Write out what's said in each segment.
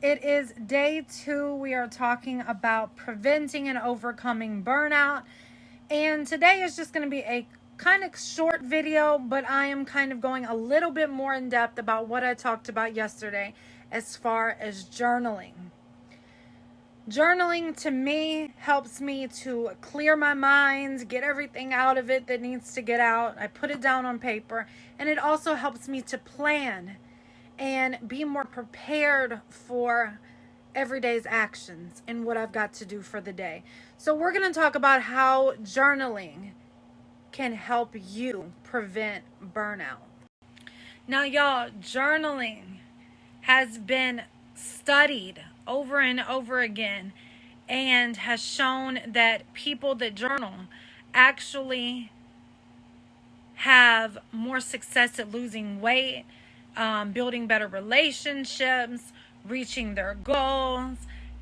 It is day 2. We are talking about preventing and overcoming burnout. And today is just going to be a kind of short video, but I am kind of going a little bit more in depth about what I talked about yesterday as far as journaling. Journaling to me helps me to clear my mind, get everything out of it that needs to get out. I put it down on paper, and it also helps me to plan and be more prepared for everyday's actions and what I've got to do for the day. So we're going to talk about how journaling can help you prevent burnout. Now, y'all, journaling has been studied over and over again and has shown that people that journal actually have more success at losing weight, building better relationships, reaching their goals,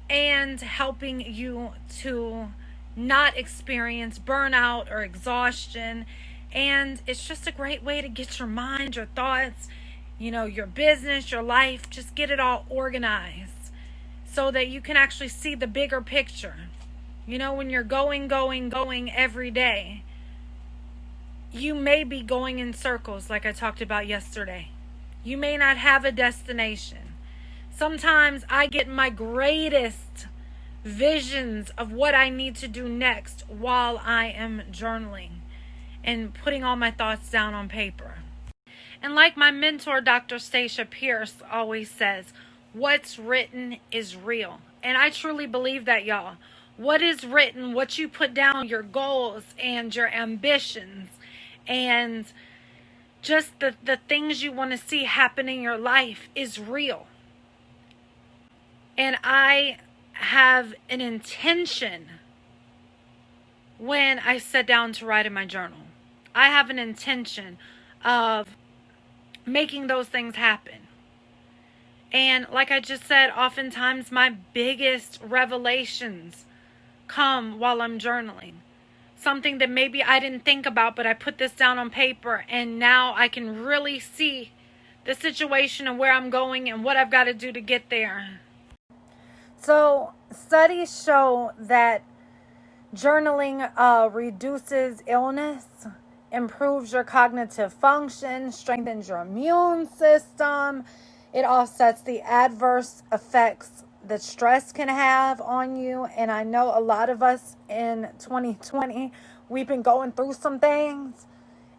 and helping you to not experience burnout or exhaustion. And it's just a great way to get your mind, your thoughts, your business, your life, just get it all organized so that you can actually see the bigger picture. When you're going every day, you may be going in circles like I talked about yesterday. You may not have a destination. Sometimes I get my greatest visions of what I need to do next while I am journaling and putting all my thoughts down on paper. And like my mentor, Dr. Stacia Pierce, always says, what's written is real. And I truly believe that, y'all. What is written, what you put down, your goals and your ambitions, and just the things you want to see happen in your life is real. And I have an intention when I sit down to write in my journal. I have an intention of making those things happen. And like I just said, oftentimes my biggest revelations come while I'm journaling. Something that maybe I didn't think about, but I put this down on paper, and now I can really see the situation and where I'm going and what I've got to do to get there. So studies show that journaling reduces illness, improves your cognitive function, strengthens your immune system. It offsets the adverse effects that stress can have on you. And I know a lot of us in 2020, we've been going through some things.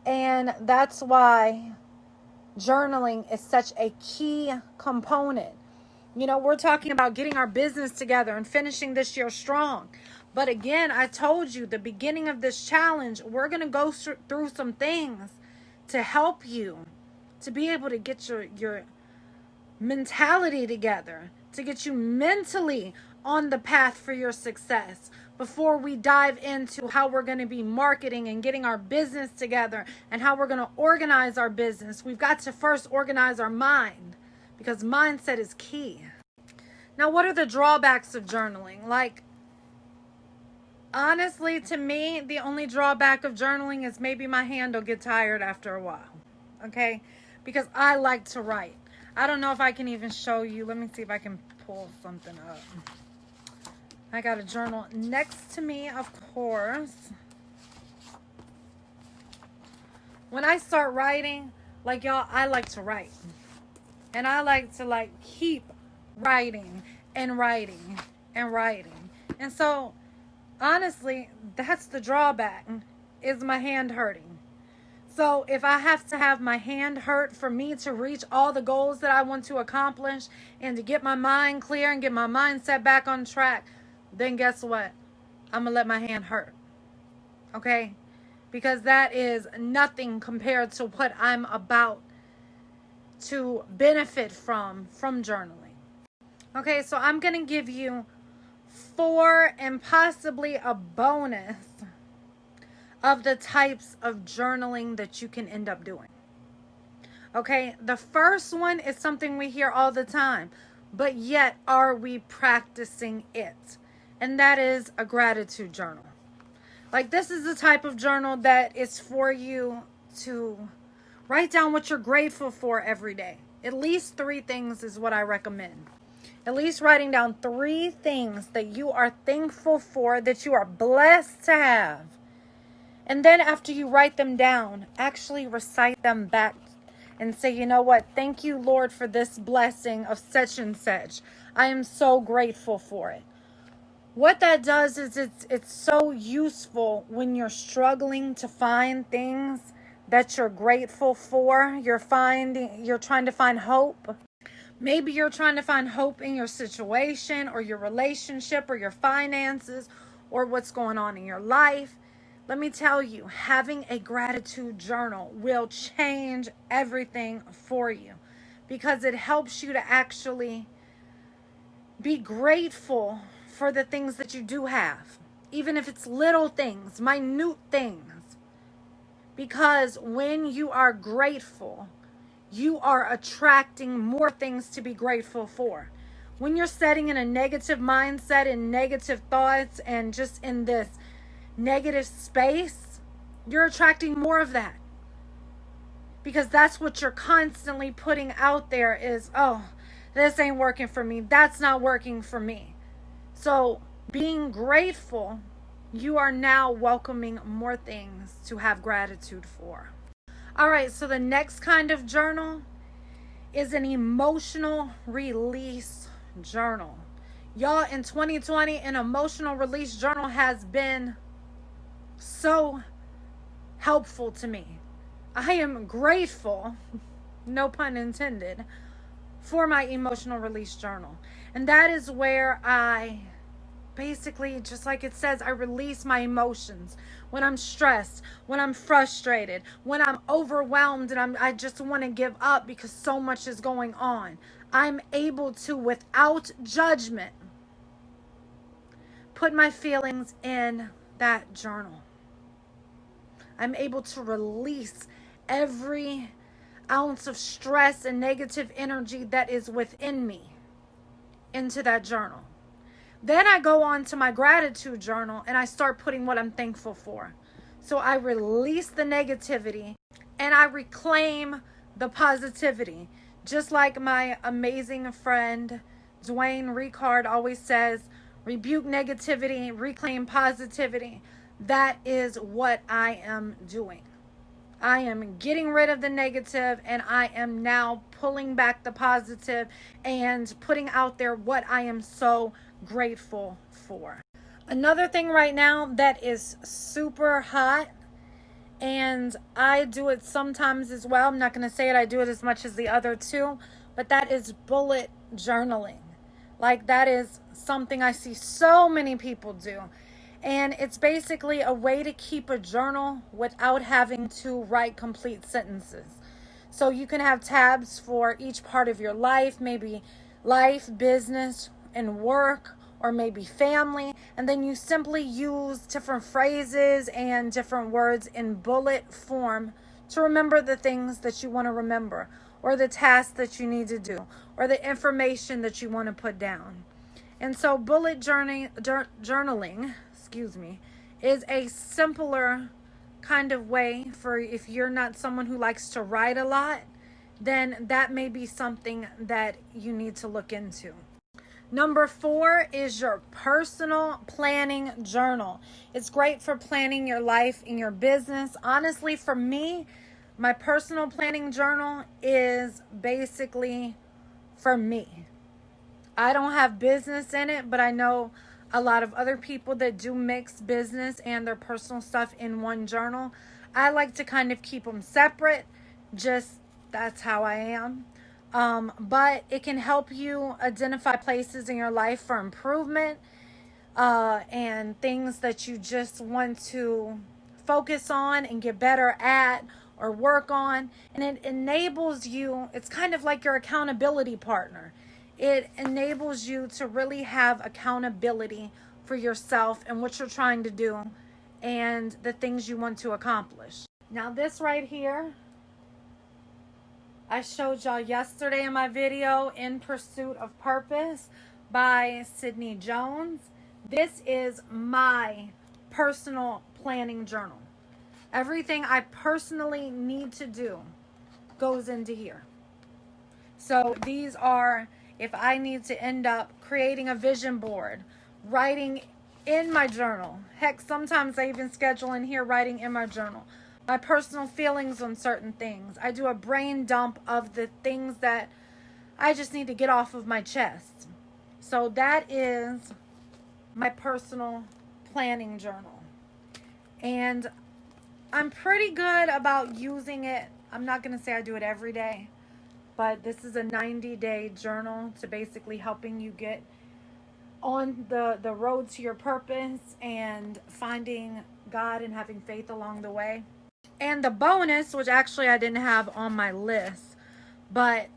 And that's why journaling is such a key component. We're talking about getting our business together and finishing this year strong. But again, I told you, the beginning of this challenge, we're going to go through some things to help you to be able to get your mentality together, to get you mentally on the path for your success before we dive into how we're going to be marketing and getting our business together and how we're going to organize our business. We've got to first organize our mind because mindset is key. Now, what are the drawbacks of journaling? Honestly, to me, the only drawback of journaling is maybe my hand will get tired after a while, okay? Because I like to write. I don't know if I can even show you. Let me see if I can pull something up. I got a journal next to me, of course. When I start writing, y'all, I like to write. And I like to keep writing and writing and writing. And so, honestly, that's the drawback, is my hand hurting. So if I have to have my hand hurt for me to reach all the goals that I want to accomplish and to get my mind clear and get my mindset back on track, then guess what? I'm going to let my hand hurt. Okay? Because that is nothing compared to what I'm about to benefit from journaling. Okay, so I'm going to give you 4 and possibly a bonus of the types of journaling that you can end up doing. Okay, the first one is something we hear all the time, but yet are we practicing it? And that is a gratitude journal. This is the type of journal that is for you to write down what you're grateful for every day. At least 3 things is what I recommend. At least writing down 3 things that you are thankful for, that you are blessed to have. And then after you write them down, actually recite them back and say, you know what? Thank you, Lord, for this blessing of such and such. I am so grateful for it. What that does is it's so useful when you're struggling to find things that you're grateful for. You're trying to find hope. Maybe you're trying to find hope in your situation or your relationship or your finances or what's going on in your life. Let me tell you, having a gratitude journal will change everything for you, because it helps you to actually be grateful for the things that you do have, even if it's little things, minute things. Because when you are grateful, you are attracting more things to be grateful for. When you're setting in a negative mindset and negative thoughts and just in this negative space, you're attracting more of that. Because that's what you're constantly putting out there is, oh, this ain't working for me. That's not working for me. So being grateful, you are now welcoming more things to have gratitude for. All right, so the next kind of journal is an emotional release journal. Y'all, in 2020, an emotional release journal has been so helpful to me. I am grateful, no pun intended, for my emotional release journal. And that is where I basically, just like it says, I release my emotions. When I'm stressed, when I'm frustrated, when I'm overwhelmed and I just want to give up because so much is going on, I'm able to, without judgment, put my feelings in that journal. I'm able to release every ounce of stress and negative energy that is within me into that journal. Then I go on to my gratitude journal and I start putting what I'm thankful for. So I release the negativity and I reclaim the positivity. Just like my amazing friend Dwayne Ricard always says, rebuke negativity, reclaim positivity. That is what I am doing. I am getting rid of the negative and I am now pulling back the positive and putting out there what I am so grateful for. Another thing right now that is super hot, and I do it sometimes as well. I'm not going to say it, I do it as much as the other two, but that is bullet journaling. Like, that is something I see so many people do. And it's basically a way to keep a journal without having to write complete sentences. So you can have tabs for each part of your life, maybe life, business, and work, or maybe family. And then you simply use different phrases and different words in bullet form to remember the things that you want to remember, or the tasks that you need to do, or the information that you want to put down. And so bullet journaling, is a simpler kind of way for, if you're not someone who likes to write a lot, then that may be something that you need to look into. Number 4 is your personal planning journal. It's great for planning your life and your business. Honestly, for me, my personal planning journal is basically for me. I don't have business in it, but I know a lot of other people that do mix business and their personal stuff in one journal. I like to kind of keep them separate. Just, that's how I am. But it can help you identify places in your life for improvement, and things that you just want to focus on and get better at or work on. And it enables you, it's kind of like your accountability partner. It enables you to really have accountability for yourself and what you're trying to do and the things you want to accomplish. Now this right here, I showed y'all yesterday in my video, In Pursuit of Purpose by Sydney Jones. This is my personal planning journal. Everything I personally need to do goes into here. So these are if I need to end up creating a vision board, writing in my journal. Heck, sometimes I even schedule in here writing in my journal my personal feelings on certain things. I do a brain dump of the things that I just need to get off of my chest. So that is my personal planning journal. And I'm pretty good about using it. I'm not going to say I do it every day, but this is a 90-day journal to basically helping you get on the road to your purpose and finding God and having faith along the way. And the bonus, which actually I didn't have on my list, but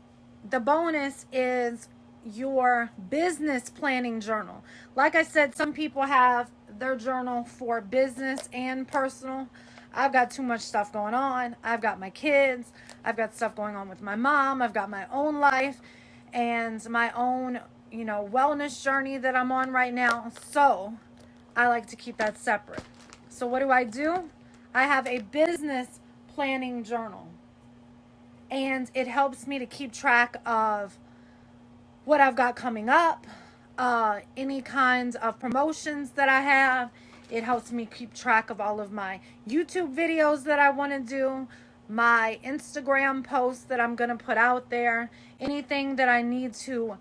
the bonus is your business planning journal. Like I said, some people have their journal for business and personal. I've got too much stuff going on. I've got my kids. I've got stuff going on with my mom. I've got my own life and my own, wellness journey that I'm on right now. So I like to keep that separate. So what do? I have a business planning journal. And it helps me to keep track of what I've got coming up, any kinds of promotions that I have. It helps me keep track of all of my YouTube videos that I want to do, my Instagram posts that I'm going to put out there, anything that I need to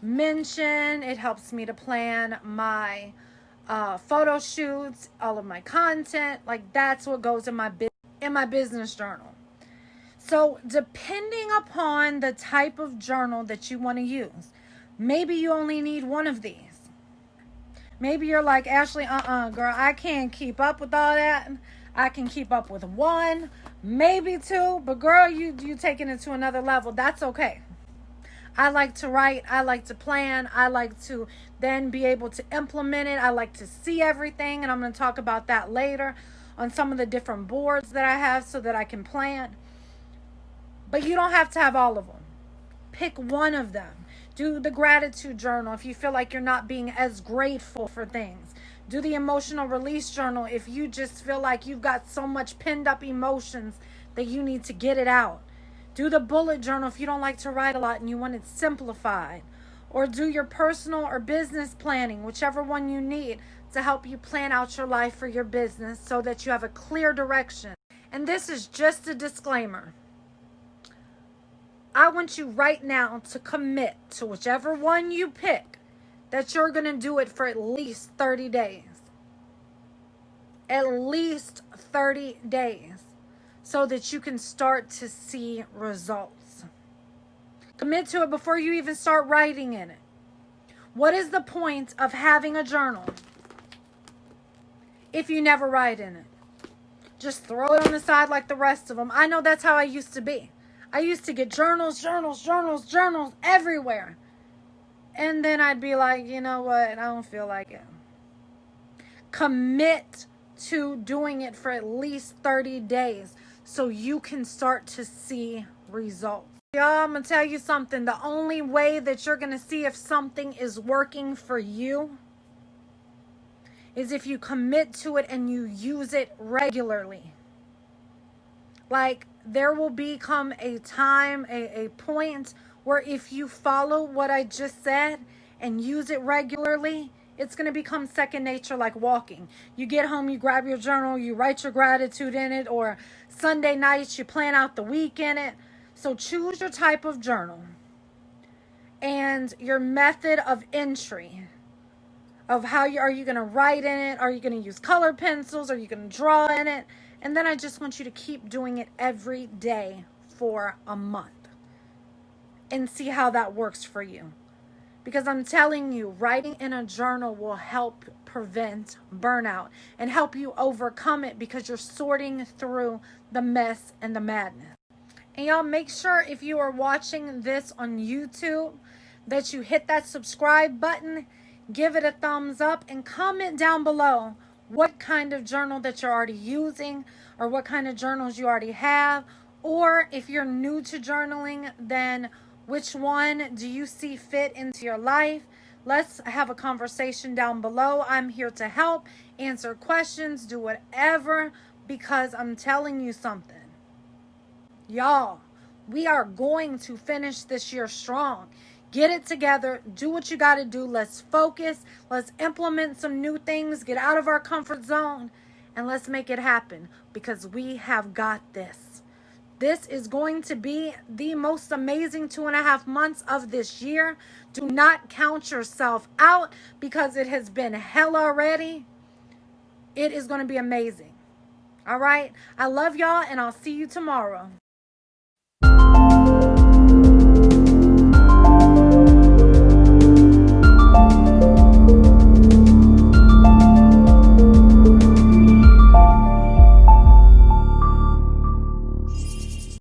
mention. It helps me to plan my photo shoots, all of my content. Like, that's what goes in my business journal. So depending upon the type of journal that you want to use, maybe you only need one of these. Maybe you're like, Ashley, girl, I can't keep up with all that. I can keep up with one, maybe two, but girl, you taking it to another level. That's okay. I like to write. I like to plan. I like to then be able to implement it. I like to see everything, and I'm going to talk about that later on some of the different boards that I have so that I can plan. But you don't have to have all of them. Pick one of them. Do the gratitude journal if you feel like you're not being as grateful for things. Do the emotional release journal if you just feel like you've got so much pinned up emotions that you need to get it out. Do the bullet journal if you don't like to write a lot and you want it simplified. Or do your personal or business planning, whichever one you need, to help you plan out your life for your business so that you have a clear direction. And this is just a disclaimer. I want you right now to commit to whichever one you pick, that you're going to do it for at least 30 days. At least 30 days. So that you can start to see results. Commit to it before you even start writing in it. What is the point of having a journal if you never write in it? Just throw it on the side like the rest of them. I know that's how I used to be. I used to get journals everywhere. And then I'd be like, you know what? I don't feel like it. Commit to doing it for at least 30 days so you can start to see results. Y'all, I'm going to tell you something. The only way that you're going to see if something is working for you is if you commit to it and you use it regularly. Like, there will become a time, a point where if you follow what I just said and use it regularly, it's going to become second nature, like walking. You get home, you grab your journal, you write your gratitude in it, or Sunday nights, you plan out the week in it. So choose your type of journal and your method of entry of how are you going to write in it? Are you going to use colored pencils? Are you going to draw in it? And then I just want you to keep doing it every day for a month and see how that works for you. Because I'm telling you, writing in a journal will help prevent burnout and help you overcome it because you're sorting through the mess and the madness. And y'all, make sure if you are watching this on YouTube that you hit that subscribe button, give it a thumbs up, and comment down below what kind of journal that you're already using or what kind of journals you already have. Or if you're new to journaling, then which one do you see fit into your life? Let's have a conversation down below. I'm here to help, answer questions, do whatever, because I'm telling you something. Y'all, we are going to finish this year strong. Get it together. Do what you got to do. Let's focus. Let's implement some new things. Get out of our comfort zone. And let's make it happen because we have got this. This is going to be the most amazing 2.5 months of this year. Do not count yourself out because it has been hell already. It is going to be amazing. All right. I love y'all and I'll see you tomorrow.